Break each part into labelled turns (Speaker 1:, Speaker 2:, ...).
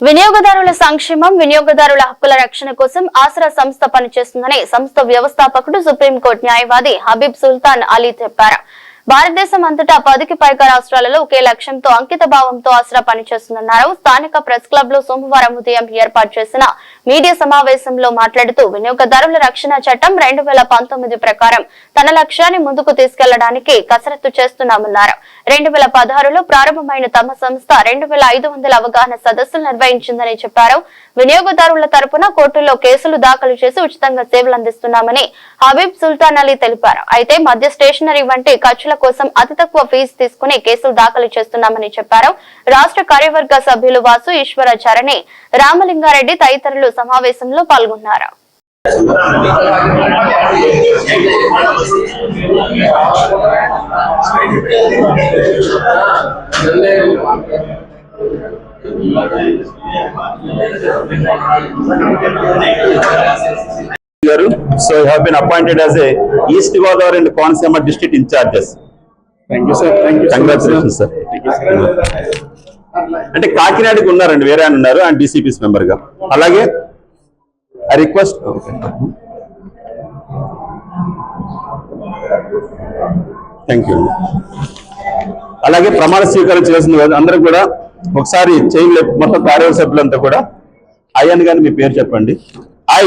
Speaker 1: వినియోగదారుల సంక్షేమం వినియోగదారుల హక్కుల రక్షణ కోసం ఆసరా సంస్థ పనిచేస్తుందని సంస్థ వ్యవస్థాపకుడు సుప్రీంకోర్టు న్యాయవాది హబీబ్ సుల్తాన్ అలీ చెప్పారు. భారతదేశం అంతటా 10కి పైగా రాష్ట్రాలలో ఒకే లక్ష్యంతో అంకిత భావంతో ఆసరా పనిచేస్తుందన్నారు. స్థానిక ప్రెస్ క్లబ్ లో సోమవారం ఉదయం ఏర్పాటు చేసిన మీడియా సమావేశంలో మాట్లాడుతూ వినియోగదారుల రక్షణ చట్టం 2019 ప్రకారం తన లక్ష్యాన్ని ముందుకు తీసుకెళ్లడానికి కసరత్తు చేస్తున్నామన్నారు. 2016లో ప్రారంభమైన తమ సంస్థ 2500 అవగాహన సదస్సులు నిర్వహించిందని చెప్పారు. వినియోగదారుల తరపున కోర్టుల్లో కేసులు దాఖలు చేసి ఉచితంగా సేవలు అందిస్తున్నామని హబీబ్ సుల్తాన్ అలీ తెలిపారు. అయితే మధ్య స్టేషనరీ వంటి ఖర్చుల కోసం అతి తక్కువ ఫీజు తీసుకుని కేసులు దాఖలు చేస్తున్నామని చెప్పారు. రాష్ట్ర కార్యవర్గ సభ్యులు వాసు ఈశ్వరాచార్యని రామలింగారెడ్డి తదితరులు సమావేశంలో పాల్గొన్నారు.
Speaker 2: So you have been appointed as a East Godavari and Konaseema district in charges.
Speaker 3: Thank you, sir. Thank you.
Speaker 2: Congratulations, sir. అంటే కాకినాడకి ఉన్నారండి, వేరే ఆయన ఉన్నారు, ఆయన డిసిపిస్ మెంబర్ గా. అలాగే ఐ రిక్వెస్ట్ థ్యాంక్ యూ. అలాగే ప్రమాణ స్వీకారం చేసిన అందరూ కూడా ఒకసారి చేయి మొత్తం కార్యవర్గ సభ్యులంతా కూడా అయ్యన్ గాని మీ పేరు చెప్పండి. I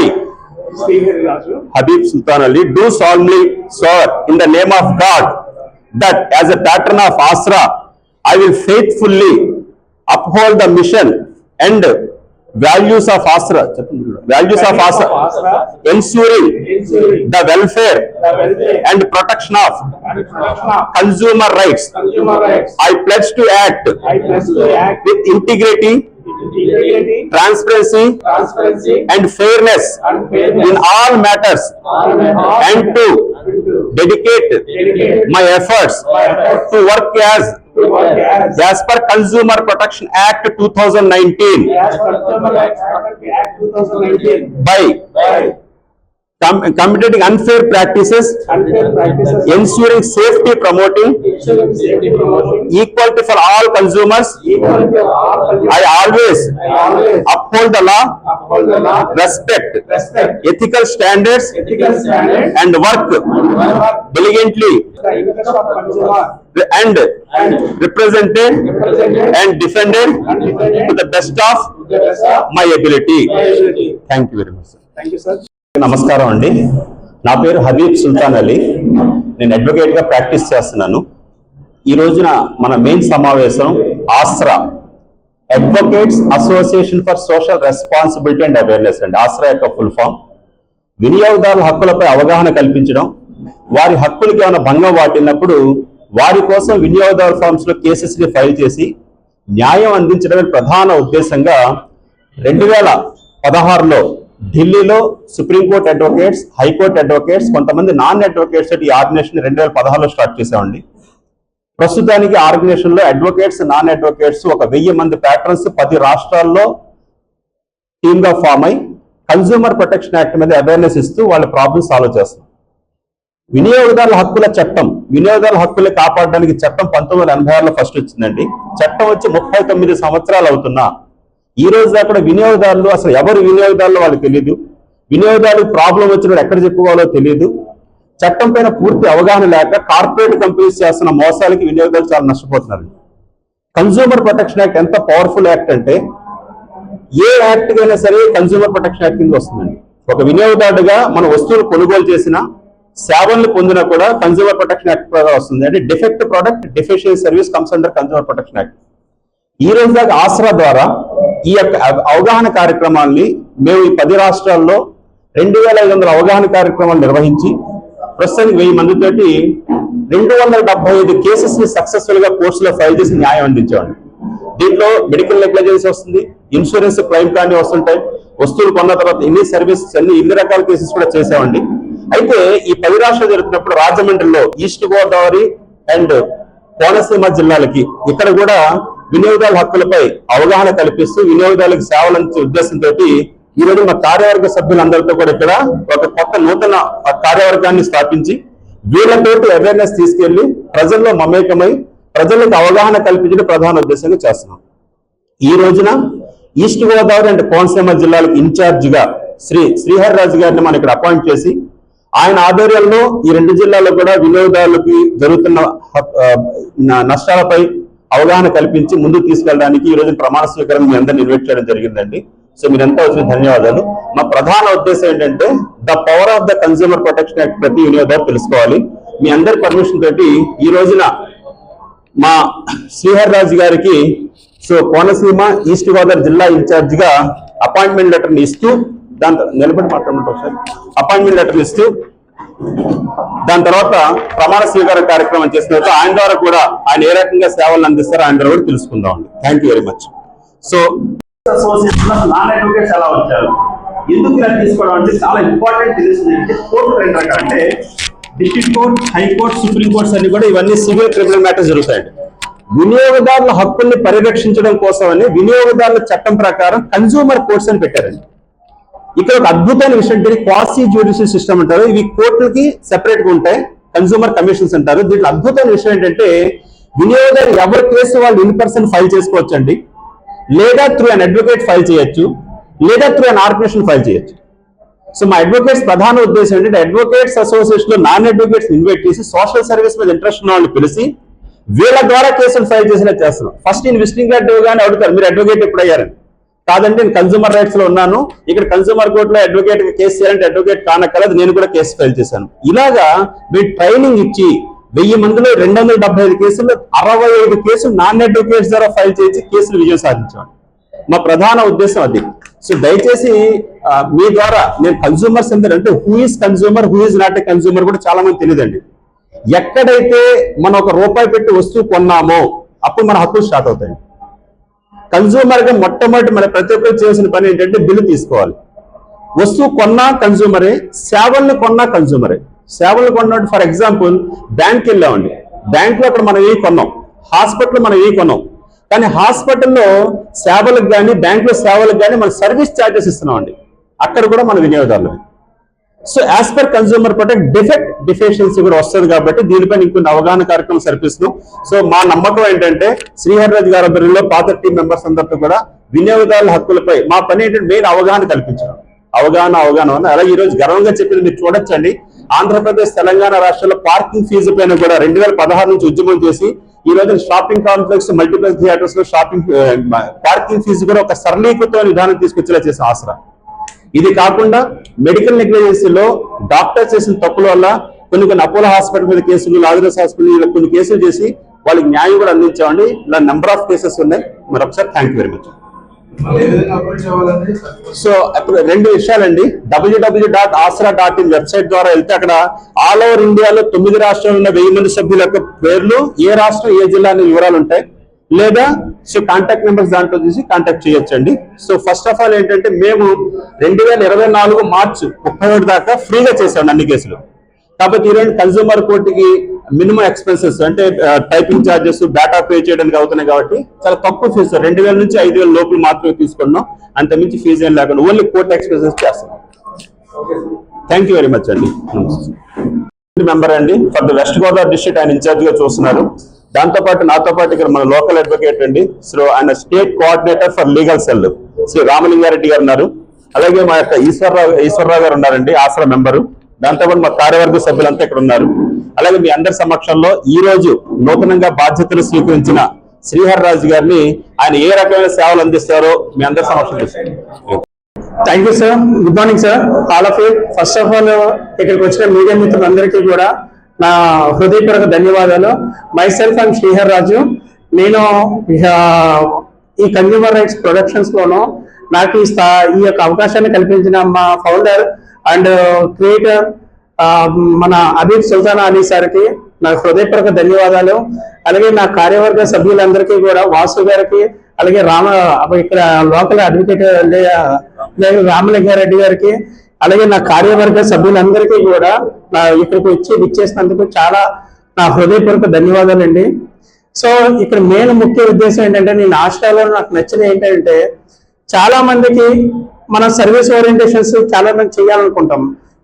Speaker 2: Habib Sultan Ali do solemnly swear in the name of God that as a patron of Asra I will faithfully uphold the mission and values of Asra, ensuring the welfare and protection of consumer rights. I pledge to act with integrity, transparency and fairness in all matters and to dedicate my efforts to work as per Consumer Protection Act 2019 by combating unfair practices, ensuring safety, promoting equality for all consumers. I always uphold the law, respect ethical standards and work diligently and represented and defended to the best of my ability. Thank you very much, sir.
Speaker 3: Thank you, sir.
Speaker 2: నమస్కారం అండి, నా పేరు హబీబ్ సుల్తాన్ అలీ. నేను advocate గా practice చేస్తున్నాను. ఈ రోజున మన మెయిన్ సమావేశం Aasra, advocates association for social responsibility and awareness అండి. ఆస్రా యొక్క ఫుల్ ఫామ్ వినియోగదారుల హక్కులపై అవగాహన కల్పించడం, వారి హక్కులకి ఏమైనా భంగం వాటిల్లినప్పుడు వారి కోసం వినియోగదారు ఫార్మ్స్ లో కేసెస్ ని ఫైల్ చేసి న్యాయం అందించడమే ప్రధాన ఉద్దేశంగా 2016లో ఢిల్లీలో సుప్రీంకోర్టు అడ్వకేట్స్, హైకోర్టు అడ్వకేట్స్, కొంతమంది నాన్ అడ్వకేట్స్ ఈ ఆర్గనైజేషన్ 2016లో స్టార్ట్ చేసామండి. ప్రస్తుతానికి ఆర్గనైజేషన్ లో అడ్వకేట్స్, నాన్ అడ్వకేట్స్ ఒక 1000 మంది ప్యాట్రన్స్ 10 రాష్ట్రాల్లో టీమ్ గా ఫామ్ అయి కన్స్యూమర్ ప్రొటెక్షన్ యాక్ట్ మీద అవేర్నెస్ ఇస్తూ వాళ్ళ ప్రాబ్లమ్స్ సాల్వ్ చేస్తాం. వినియోగదారుల హక్కుల చట్టం, వినియోగదారుల హక్కులు కాపాడడానికి చట్టం 1986లో ఫస్ట్ వచ్చిందండి. చట్టం వచ్చి 39 సంవత్సరాలు అవుతున్నా ఈ రోజు దాకా వినియోగదారులు అసలు ఎవరు వినియోగదారులు వాళ్ళకి తెలియదు. వినియోగదారులు ప్రాబ్లం వచ్చినప్పుడు ఎక్కడ చెప్పుకోవాలో తెలియదు. చట్టం పైన పూర్తి అవగాహన లేక కార్పొరేట్ కంపెనీస్ చేస్తున్న మోసాలకి వినియోగదారులు చాలా నష్టపోతున్నారు. కన్స్యూమర్ ప్రొటెక్షన్ యాక్ట్ ఎంత పవర్ఫుల్ యాక్ట్ అంటే ఏ యాక్ట్ అయినా సరే కన్స్యూమర్ ప్రొటెక్షన్ యాక్ట్ కింద వస్తుందండి. ఒక వినియోగదారుడుగా మన వస్తువులు కొనుగోలు చేసినా సేవలను పొందినా కూడా కన్స్యూమర్ ప్రొటెక్షన్ యాక్ట్ ద్వారా వస్తుంది. అంటే defect product deficiency service comes under consumer protection act. ఈ రోజు దాకా ఆసరా ద్వారా ఈ యొక్క అవగాహన కార్యక్రమాల్ని మేము ఈ 10 రాష్ట్రాల్లో 2500 అవగాహన కార్యక్రమాలు నిర్వహించి ప్రస్తుతానికి 1000 మందితోటి 275 కేసెస్ ని సక్సెస్ఫుల్ గా కోర్టులో ఫైల్ చేసి న్యాయం అందించామండి. దీంట్లో మెడికల్ నెగ్లిజెన్స్ వస్తుంది, ఇన్సూరెన్స్ క్లెయిమ్ కానీ వస్తుంటాయి, వస్తువులు కొన్న తర్వాత ఇన్ని సర్వీసెస్ ఇన్ని రకాల కేసెస్ కూడా చేసామండి. అయితే ఈ 10 రాష్ట్రాలు జరుగుతున్నప్పుడు రాజమండ్రిలో ఈస్ట్ గోదావరి అండ్ కోనసీమ జిల్లాలకి ఇక్కడ కూడా వినియోగదారుల హక్కులపై అవగాహన కల్పిస్తూ వినియోగదారులకు సేవలు అందించే ఉద్దేశంతో ఈ రోజు మా కార్యవర్గ సభ్యులందరితో కూడా ఇక్కడ ఒక కొత్త నూతన కార్యవర్గాన్ని స్థాపించి వీళ్ళతోటి అవేర్నెస్ తీసుకెళ్లి ప్రజల్లో మమేకమై ప్రజలకు అవగాహన కల్పించడం ప్రధాన ఉద్దేశంగా చేస్తున్నాం. ఈ రోజున ఈస్ట్ గోదావరి అండ్ కోనసీమ జిల్లాలకు ఇన్ఛార్జ్ గా శ్రీహరి రాజు గారిని మనం ఇక్కడ అపాయింట్ చేసి ఆయన ఆధ్వర్యంలో ఈ 2 జిల్లాల్లో కూడా వినియోగదారులకి జరుగుతున్న నష్టాలపై అవగాహన కల్పించి ముందుకు తీసుకెళ్ళడానికి ఈ రోజు ప్రమాణ స్వీకారం మీ అందరిని ఇన్వైట్ చేయడం జరిగిందండి. సో మీరంతా వచ్చిన ధన్యవాదాలు. మా ప్రధాన ఉద్దేశం ఏంటంటే the power of the consumer protection act ప్రతి వినియోగదారు తెలుసుకోవాలి. మీ అందరి పర్మిషన్ తోటి ఈ రోజున మా శ్రీహరి రాజు గారికి సో కోనసీమ ఈస్ట్ గోదావరి జిల్లా ఇన్ఛార్జ్ గా అపాయింట్మెంట్ లెటర్ ఇస్తూ దాంతో నిలబడి మాట్లాడమంటారు సార్. అపాయింట్మెంట్ లెటర్ ఇస్తూ దాని తర్వాత ప్రమాణ స్వీకార కార్యక్రమం చేసిన తర్వాత ఆయన ద్వారా కూడా ఆయన ఏ రకంగా సేవలు అందిస్తారో ఆయన ద్వారా కూడా తెలుసుకుందాం అండి. Thank you very much. So non advocates ఎలా వచ్చారు, ఎందుకు ఇలా తీసుకోవడం అంటే చాలా ఇంపార్టెంట్ తెలుస్తుంది. అంటే కోర్టు 2 రకాలు, అంటే district court, high court, supreme courts అన్ని కూడా ఇవన్నీ సివిల్ క్రిమినల్ మ్యాటర్స్ జరుగుతాయండి. వినియోగదారుల హక్కుల్ని పరిరక్షించడం కోసమని వినియోగదారుల చట్టం ప్రకారం కన్స్యూమర్ కోర్ట్స్ అని పెట్టారండి. ఇక్కడ ఒక అద్భుతమైన విషయం అంటే క్వాసీ జ్యుడిషియల్ సిస్టమ్ అంటారు. ఇవి కోర్టులకి సెపరేట్ గా ఉంటాయి, కన్స్యూమర్ కమిషన్స్ అంటారు. దీంట్లో అద్భుతమైన విషయం ఏంటంటే వినియోగదారు ఎవరి కేసు వాళ్ళు ఇన్ పర్సన్ ఫైల్ చేసుకోవచ్చు అండి, లేదా త్రూ అన్ అడ్వకేట్ ఫైల్ చేయొచ్చు, లేదా త్రూ అన్ ఆర్గనైజేషన్ ఫైల్ చేయొచ్చు. సో మా అడ్వకేట్స్ ప్రధాన ఉద్దేశం ఏంటంటే అడ్వకేట్స్ అసోసియేషన్ లో నాన్ అడ్వకేట్స్ ఇన్వైట్ చేసి సోషల్ సర్వీస్ మీద ఇంట్రెస్ట్ ఉన్న వాళ్ళని పిలిచి వీళ్ళ ద్వారా కేసులు ఫైల్ చేసేలా చేస్తున్నాం. ఫస్ట్ నేను విజిటింగ్ కార్డు ఇవ్వగానే అడుగుతారు మీరు అడ్వకేట్ ఎప్పుడు అయ్యారని. కాదండి నేను కన్స్యూమర్ రైట్స్ లో ఉన్నాను, ఇక్కడ కన్స్యూమర్ కోర్టులో అడ్వకేట్ కేసు చేయాలంటే అడ్వకేట్ కానక్కర్లేదు, నేను కూడా కేసు ఫైల్ చేశాను. ఇలాగా మీరు ట్రైనింగ్ ఇచ్చి 1000 మందిలో 275 కేసుల్లో 65 కేసులు నాన్ అడ్వకేట్స్ ద్వారా ఫైల్ చేసి కేసులు విజయం సాధించాం. మా ప్రధాన ఉద్దేశం అది. సో దయచేసి మీ ద్వారా నేను కన్స్యూమర్స్ అంటే who is consumer, who is not a consumer కూడా చాలా మంది తెలియదండి. ఎక్కడైతే మనం ₹1 పెట్టి వస్తువు కొన్నామో అప్పుడు మన హక్కులు స్టార్ట్ అవుతాయి. కన్స్యూమర్ గా మొట్టమొదటి మన ప్రతి ఒక్కరు చేయాల్సిన పని ఏంటంటే బిల్లు తీసుకోవాలి. వస్తువు కొన్నా కన్స్యూమరే, సేవల్ని కొన్నా కన్స్యూమరే. సేవలు కొన్నట్టు ఫర్ ఎగ్జాంపుల్ బ్యాంక్ వెళ్ళామండి, బ్యాంక్ లో అక్కడ మనం ఏ కొన్నాం, హాస్పిటల్ మనం ఏ కొన్నాం, కానీ హాస్పిటల్లో సేవలకు కానీ బ్యాంకులో సేవలకు కానీ మనం సర్వీస్ ఛార్జెస్ ఇస్తున్నామండి, అక్కడ కూడా మన వినియోగదారులు. So as per consumer protect deficiency కూడా వస్తుంది కాబట్టి దీనిపైన ఇంకొన్ని అవగాహన కార్యక్రమం సరిపిస్తున్నాం. సో మా నమ్మకం ఏంటంటే శ్రీహరి రాజు గారి ఆధ్వర్యంలో పాత టీం మెంబర్స్ అందరితో కూడా వినియోగదారుల హక్కులపై మా పని ఏంటంటే మెయిన్ అవగాహన కల్పించడం. అవగాహన అలాగే ఈ రోజు గర్వంగా చెప్పింది మీరు చూడొచ్చండి, ఆంధ్రప్రదేశ్ తెలంగాణ రాష్ట్రాల్లో పార్కింగ్ ఫీజు పైన కూడా 2016 నుంచి ఉద్యమం చేసి ఈ రోజు షాపింగ్ కాంప్లెక్స్, మల్టీప్లెక్స్ థియేటర్స్ లో పార్కింగ్ ఫీజు కూడా ఒక సరళీకృత విధానం తీసుకొచ్చేలా చేసిన ఆసరా. ఇది కాకుండా మెడికల్ నెగ్లిజెన్సీలో డాక్టర్ చేసిన తప్పుల వల్ల కొన్ని అపోలో హాస్పిటల్ మీద కేసులు, లాజరస్ హాస్పిటల్ ఇలా కొన్ని కేసులు చేసి వాళ్ళకి న్యాయం కూడా అందించామండి. ఇలా నెంబర్ ఆఫ్ కేసెస్ ఉన్నాయి. మరొకసారి thank you very much. So ఇప్పుడు 2 విషయాలండి. www.asra.in వెబ్సైట్ ద్వారా వెళ్తే అక్కడ ఆల్ ఓవర్ ఇండియాలో 9 రాష్ట్రాల్లో ఉన్న 1000 మంది సభ్యుల యొక్క పేర్లు, ఏ రాష్ట్రం ఏ జిల్లా అనే వివరాలు ఉంటాయి. లేదా సో కాంటాక్ట్ నెంబర్స్ దాంట్లో చూసి కాంటాక్ట్ చేయొచ్చండి. సో ఫస్ట్ ఆఫ్ ఆల్ ఏంటంటే మేము 2024 మార్చి 31 దాకా ఫ్రీగా చేసాం అన్ని కేసులు. కాబట్టి ఈరోజు కన్స్యూమర్ కోర్టుకి మినిమం ఎక్స్పెన్సెస్ అంటే టైపింగ్ ఛార్జెస్, డేటా పే చేయడానికి అవుతున్నాయి కాబట్టి చాలా తక్కువ ఫీజు 2000 నుంచి 5000 లోపల మాత్రమే తీసుకున్నాం. అంత మించి ఫీజు ఏం లేకుండా ఓన్లీ కోర్టు ఎక్స్పెన్సెస్ చేస్తున్నాం. థ్యాంక్ యూ వెరీ మచ్ అండి. మెంబర్ అండి for the west Godavari district ఆయన ఇన్ఛార్జ్ గా చూస్తున్నారు. దాంతో పాటు నాతో పాటు ఇక్కడ మన లోకల్ అడ్వకేట్ అండి సో ఆయన state coordinator for legal cell Shri Ramalinga Reddy గారు ఉన్నారు. అలాగే మా యొక్క ఈశ్వరరావు గారు ఉన్నారండి, ఆసరా మెంబరు. దాంతోపాటు మా కార్యవర్గ సభ్యులంతా ఇక్కడ ఉన్నారు. అలాగే మీ అందరి సమక్షంలో ఈ రోజు నూతనంగా బాధ్యతలు స్వీకరించిన శ్రీహరి రాజు గారిని ఆయన ఏ రకమైన సేవలు అందిస్తారో మీ అందరి సమక్షంలో.
Speaker 3: Thank you sir. Good morning sir all of you. First of all ఇక్కడికి వచ్చిన మీడియా మిత్రులందరికీ కూడా నా హృదయపూర్వక ధన్యవాదాలు. మై సెల్ఫ్ అండ్ శ్రీహరి రాజు. నేను ఈ కన్స్యూమర్ రైట్స్ ప్రొడక్షన్స్ లోను నాకు ఈ యొక్క అవకాశాన్ని కల్పించిన మా ఫౌండర్ అండ్ క్రియేటర్ మన హబీబ్ సుల్తాన్ అలీ సార్కి నా హృదయపూర్వక ధన్యవాదాలు. అలాగే నా కార్యవర్గ సభ్యులందరికీ కూడా, వాసు గారికి, అలాగే ఇక్కడ లోకల్ అడ్వకేట్ రామలింగారెడ్డి గారికి, అలాగే నా కార్యవర్గ సభ్యులందరికీ కూడా ఇక్కడికి వచ్చి విచ్చేసినందుకు చాలా నా హృదయపూర్వక ధన్యవాదాలండి. సో ఇక్కడ మెయిన్ ముఖ్య ఉద్దేశం ఏంటంటే నేను ఆస్ట్రేలియాలో నాకు నచ్చిన ఏంటంటే చాలా మందికి మన సర్వీస్ ఓరియంటేషన్స్ చాలా మంది చేయాలనుకుంటాం,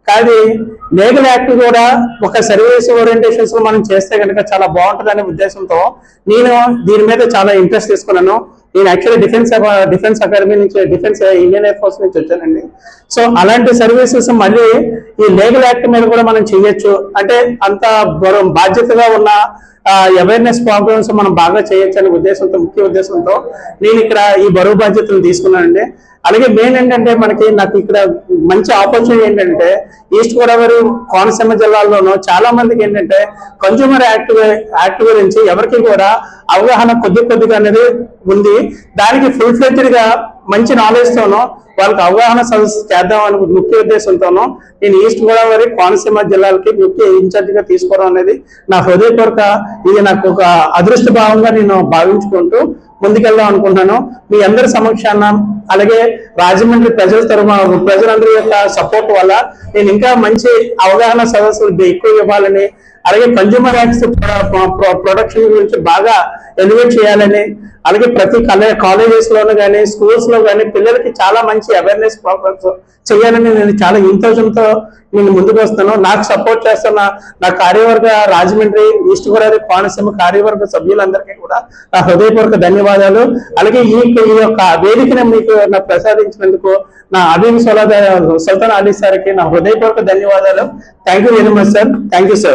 Speaker 3: కానీ లీగల్ యాక్ట్ కూడా ఒక సర్వీస్ ఓరియంటేషన్స్ మనం చేస్తే కనుక చాలా బాగుంటుంది అనే ఉద్దేశంతో నేను దీని మీద చాలా ఇంట్రెస్ట్ తీసుకున్నాను. నేను యాక్చువల్లీ డిఫెన్స్ అకాడమీ నుంచి డిఫెన్స్ ఇండియన్ ఎయిర్ ఫోర్స్ నుంచి వచ్చానండి. సో అలాంటి సర్వీసెస్ మళ్ళీ ఈ లీగల్ యాక్ట్ మీద కూడా మనం చేయొచ్చు అంటే అంత బాధ్యతగా ఉన్న అవేర్నెస్ ప్రోగ్రామ్స్ మనం బాగా చేయొచ్చు అనే ఉద్దేశంతో, ముఖ్య ఉద్దేశంతో నేను ఇక్కడ ఈ బరువు బాధ్యతలు తీసుకున్నానండి. అలాగే మెయిన్ ఏంటంటే నాకు ఇక్కడ మంచి ఆపర్చునిటీ ఏంటంటే ఈస్ట్ గోదావరి కోనసీమ జిల్లాల్లోనూ చాలా మందికి ఏంటంటే కన్జ్యూమర్ యాక్ట్ గురించి ఎవరికి కూడా అవగాహన కొద్దిగా అనేది ఉంది. దానికి ఫుల్ ఫ్లెడ్జ్డ్ గా మంచి నాలెడ్జ్ తోనూ వాళ్ళకి అవగాహన సదస్సు చేద్దామని ముఖ్య ఉద్దేశంతోనూ నేను ఈస్ట్ గోదావరి కోనసీమ జిల్లాలకి ముఖ్య ఇన్ఛార్జ్ గా తీసుకోవడం అనేది నా హృదయపూర్వక, ఇది నాకు ఒక అదృష్ట భావంగా నేను భావించుకుంటూ ముందుకెళ్దాం అనుకుంటున్నాను. మీ అందరి సమక్షాన అలాగే రాజమండ్రి ప్రజలందరి యొక్క సపోర్ట్ వల్ల నేను ఇంకా మంచి అవగాహన సదస్సులు ఎక్కువ ఇవ్వాలని, అలాగే కన్జ్యూమర్ యాక్ట్స్ ప్రొడక్షన్ గురించి బాగా ఎలివేట్ చేయాలని, అలాగే ప్రతి కాలేజెస్ లోను కానీ స్కూల్స్ లో కానీ పిల్లలకి చాలా మంచి అవేర్నెస్ ప్రోగ్రామ్స్ చేయాలని నేను చాలా ఇంటెన్షన్తో నేను ముందుకు వస్తాను. నాకు సపోర్ట్ చేస్తున్న నా కార్యవర్గ రాజమండ్రి ఈస్ట్ గోదావరి కోనసీమ కార్యవర్గ సభ్యులందరికీ కూడా నా హృదయపూర్వక ధన్యవాదాలు. అలాగే ఈ యొక్క వేదికను మీకు నాకు ప్రసాదించినందుకు నా హబీబ్ సుల్తాన్ అలీ సార్కి నా హృదయపూర్వక ధన్యవాదాలు. Thank you very much sir. Thank you sir.